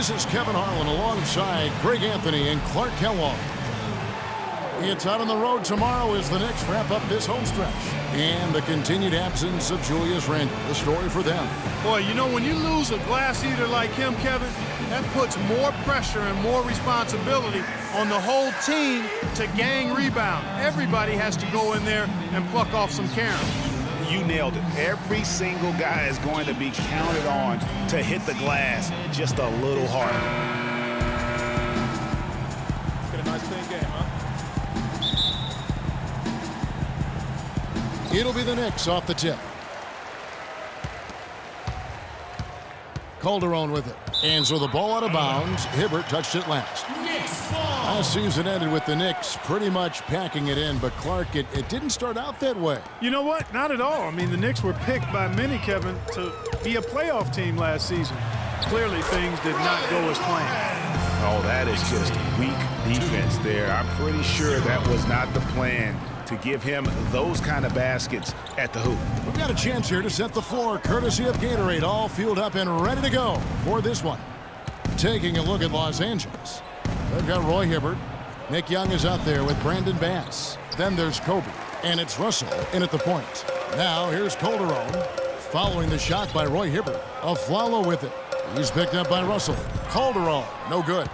This is Kevin Harlan alongside Greg Anthony and Clark Kellogg. It's out on the road tomorrow as the Knicks wrap up this home stretch. And the continued absence of Julius Randle, the story for them. Boy, you know, when you lose a glass eater like him, Kevin, that puts more pressure and more responsibility on the whole team to gang rebound. Everybody has to go in there and pluck off some caroms. You nailed it. Every single guy is going to be counted on to hit the glass just a little harder. Get a nice clean game, huh? It'll be the Knicks off the tip. Calderon with it. And so the ball out of bounds. Hibbert touched it last. Last season ended with the Knicks pretty much packing it in, but Clark, it didn't start out that way. You know what? Not at all. I mean, the Knicks were picked by many, Kevin, to be a playoff team last season. Clearly, things did not go as planned. Oh, that is just weak defense there. I'm pretty sure that was not the plan to give him those kind of baskets at the hoop. We've got a chance here to set the floor, courtesy of Gatorade, all fueled up and ready to go for this one. Taking a look at Los Angeles. They've got Roy Hibbert. Nick Young is out there with Brandon Bass. Then there's Kobe. And it's Russell in at the point. Now here's Calderon. Following the shot by Roy Hibbert. Aflalo with it. He's picked up by Russell. Calderon, no good.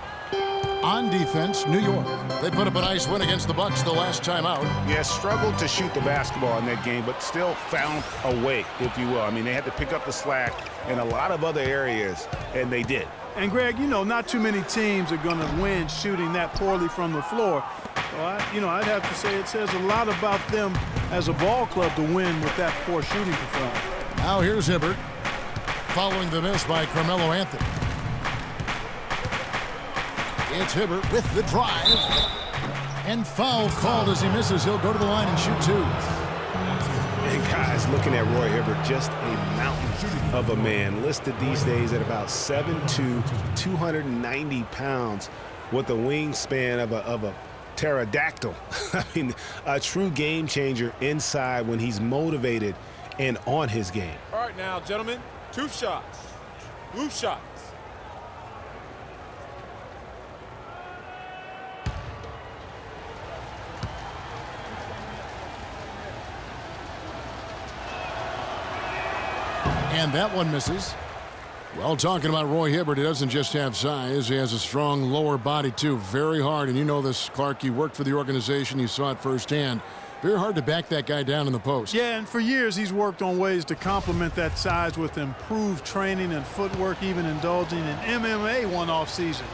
On defense, New York. They put up a nice win against the Bucks the last time out. Yeah, struggled to shoot the basketball in that game, but still found a way, if you will. I mean, they had to pick up the slack in a lot of other areas, and they did. And, Greg, you know, not too many teams are going to win shooting that poorly from the floor. So, I'd have to say it says a lot about them as a ball club to win with that poor shooting performance. Now here's Hibbert. Following the miss by Carmelo Anthony. It's Hibbert with the drive. And foul called as he misses. He'll go to the line and shoot two. And guys, looking at Roy Hibbert, just a mountain of a man, listed these days at about 7'2", 290 pounds, with a wingspan of a pterodactyl. I mean, a true game changer inside when he's motivated and on his game. All right, now, gentlemen, two shots. Two shots. And that one misses. Well, talking about Roy Hibbert, he doesn't just have size. He has a strong lower body, too. Very hard. And you know this, Clark. You worked for the organization. You saw it firsthand. Very hard to back that guy down in the post. Yeah, and for years he's worked on ways to complement that size with improved training and footwork, even indulging in MMA one off season.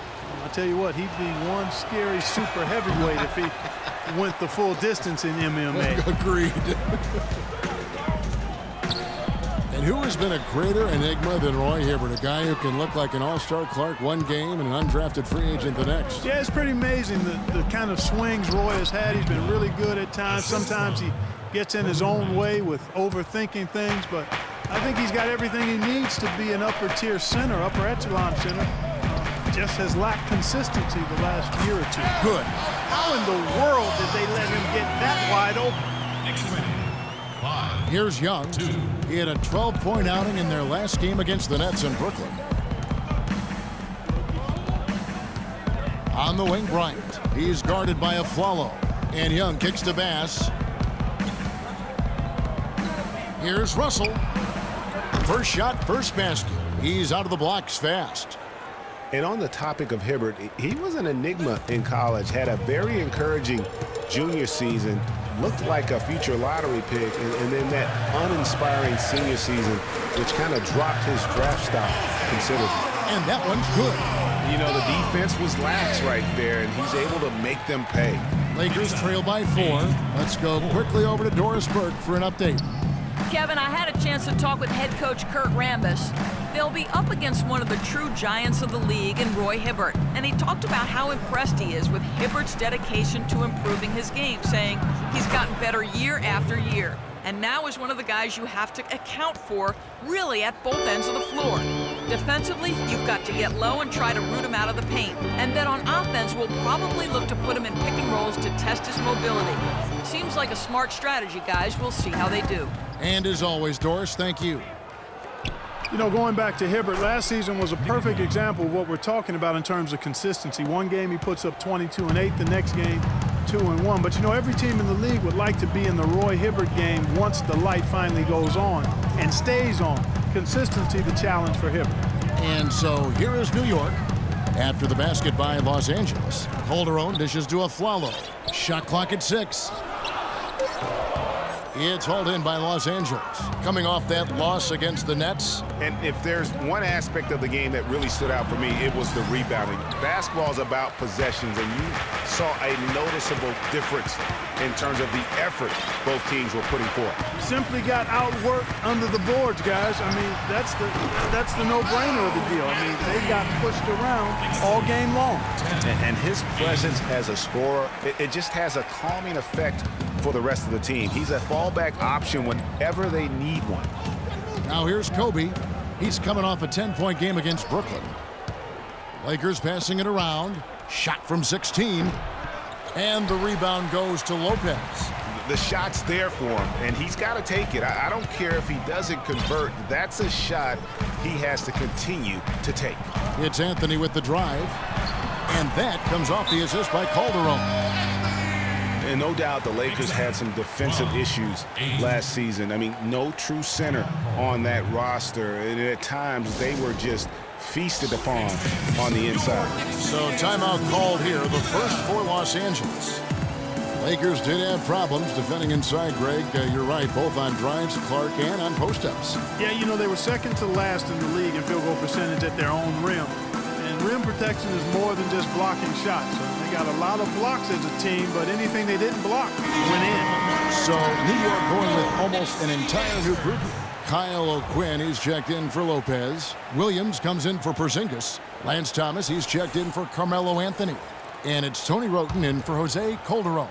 I'll tell you what, he'd be one scary super heavyweight if he went the full distance in MMA. Agreed. And who has been a greater enigma than Roy Hibbert, a guy who can look like an all-star Clark one game and an undrafted free agent the next? Yeah, it's pretty amazing the kind of swings Roy has had. He's been really good at times. Sometimes he gets in his own way with overthinking things, but I think he's got everything he needs to be an upper-tier center, upper echelon center. Just has lacked consistency the last year or two. Good. How in the world did they let him get that wide open? Here's Young. He had a 12-point outing in their last game against the Nets in Brooklyn. On the wing, Bryant. He's guarded by Aflalo. And Young kicks to Bass. Here's Russell. First shot, first basket. He's out of the blocks fast. And on the topic of Hibbert, he was an enigma in college, had a very encouraging junior season, looked like a future lottery pick, and then that uninspiring senior season, which kind of dropped his draft stock considerably. And that one's good. You know, the defense was lax right there, and he's able to make them pay. Lakers trail by 4. Let's go quickly over to Doris Burke for an update. Kevin, I had a chance to talk with head coach Kurt Rambis. They'll be up against one of the true giants of the league in Roy Hibbert, and he talked about how impressed he is with Hibbert's dedication to improving his game, saying he's gotten better year after year, and now is one of the guys you have to account for really at both ends of the floor. Defensively, you've got to get low and try to root him out of the paint, and then on offense, we'll probably look to put him in pick and rolls to test his mobility. Seems like a smart strategy, guys. We'll see how they do. And as always, Doris, thank you. You know, going back to Hibbert, last season was a perfect example of what we're talking about in terms of consistency. One game he puts up 22 and 8, the next game 2 and 1. But you know, every team in the league would like to be in the Roy Hibbert game once the light finally goes on and stays on. Consistency, the challenge for Hibbert. And so here is New York after the basket by Los Angeles. Calderon dishes to Afflalo. Shot clock at 6. It's hauled in by Los Angeles. Coming off that loss against the Nets. And if there's one aspect of the game that really stood out for me, it was the rebounding. Basketball is about possessions, and you saw a noticeable difference in terms of the effort both teams were putting forth. Simply got outworked under the boards, guys. I mean, that's the no-brainer of the deal. I mean, they got pushed around all game long. And his presence as a scorer, it just has a calming effect for the rest of the team. He's a fallback option whenever they need one. Now here's Kobe. He's coming off a 10-point game against Brooklyn. Lakers passing it around. Shot from 16. And the rebound goes to Lopez. The shot's there for him, and he's got to take it. I don't care if he doesn't convert. That's a shot he has to continue to take. It's Anthony with the drive. And that comes off the assist by Calderon. And no doubt the Lakers had some defensive issues last season. I mean, no true center on that roster. And at times, they were just feasted upon on the inside. So timeout called here, the first for Los Angeles. Lakers did have problems defending inside, Greg. You're right, both on drives, Clark, and on post-ups. Yeah, you know, they were second to last in the league in field goal percentage at their own rim. And rim protection is more than just blocking shots. So they got a lot of blocks as a team, but anything they didn't block went in. So New York going with almost an entire new group. Kyle O'Quinn, he's checked in for Lopez. Williams comes in for Porzingis. Lance Thomas, he's checked in for Carmelo Anthony. And it's Tony Wroten in for Jose Calderon.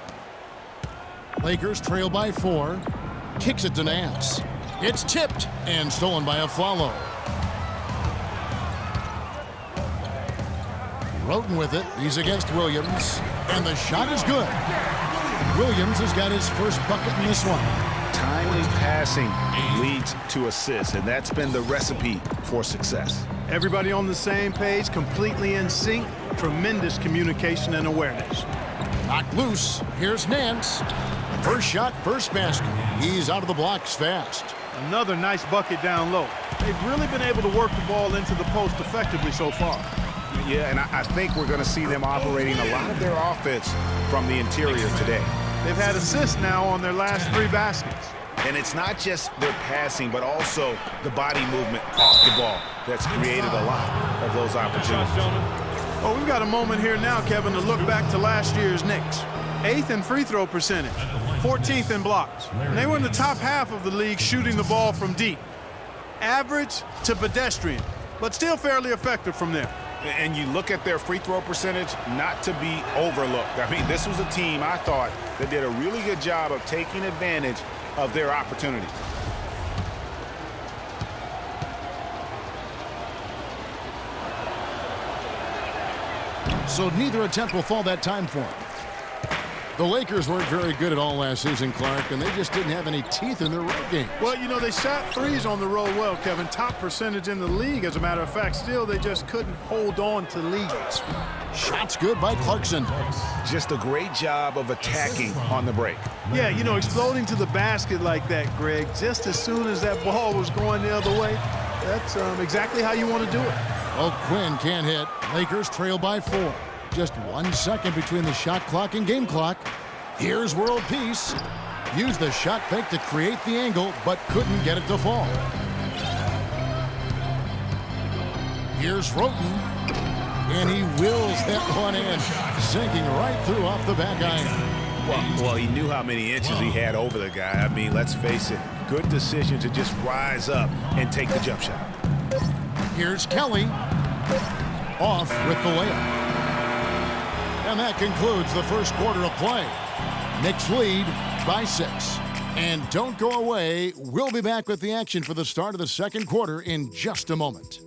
Lakers trail by 4. Kicks it to Nance. It's tipped and stolen by Afflalo. Wroten with it. He's against Williams. And the shot is good. Williams has got his first bucket in this one. Timely passing leads to assists, and that's been the recipe for success. Everybody on the same page, completely in sync. Tremendous communication and awareness. Knocked loose. Here's Nance. First shot, first basket. He's out of the blocks fast. Another nice bucket down low. They've really been able to work the ball into the post effectively so far. Yeah, and I think we're going to see them operating a lot of their offense from the interior today. They've had assists now on their last 3 baskets. And it's not just their passing, but also the body movement off the ball that's created a lot of those opportunities. Oh, we've got a moment here now, Kevin, to look back to last year's Knicks. 8th in free throw percentage, 14th in blocks. And they were in the top half of the league shooting the ball from deep. Average to pedestrian, but still fairly effective from there. And you look at their free throw percentage, not to be overlooked. I mean, this was a team, I thought, that did a really good job of taking advantage of their opportunities. So neither attempt will fall that time for him. The Lakers weren't very good at all last season, Clark, and they just didn't have any teeth in their road games. Well, you know, they shot threes on the road well, Kevin. Top percentage in the league, as a matter of fact. Still, they just couldn't hold on to leads. Shots good by Clarkson. Just a great job of attacking on the break. Yeah, you know, exploding to the basket like that, Greg, just as soon as that ball was going the other way, that's exactly how you want to do it. O'Quinn can't hit. Lakers trail by 4. Just 1 second between the shot clock and game clock. Here's World Peace. Used the shot fake to create the angle, but couldn't get it to fall. Here's Wroten. And he wills that one in, sinking right through off the back iron. Well, he knew how many inches he had over the guy. I mean, let's face it, good decision to just rise up and take the jump shot. Here's Kelly. Off with the layup. And that concludes the first quarter of play. Knicks lead by 6. And don't go away. We'll be back with the action for the start of the second quarter in just a moment.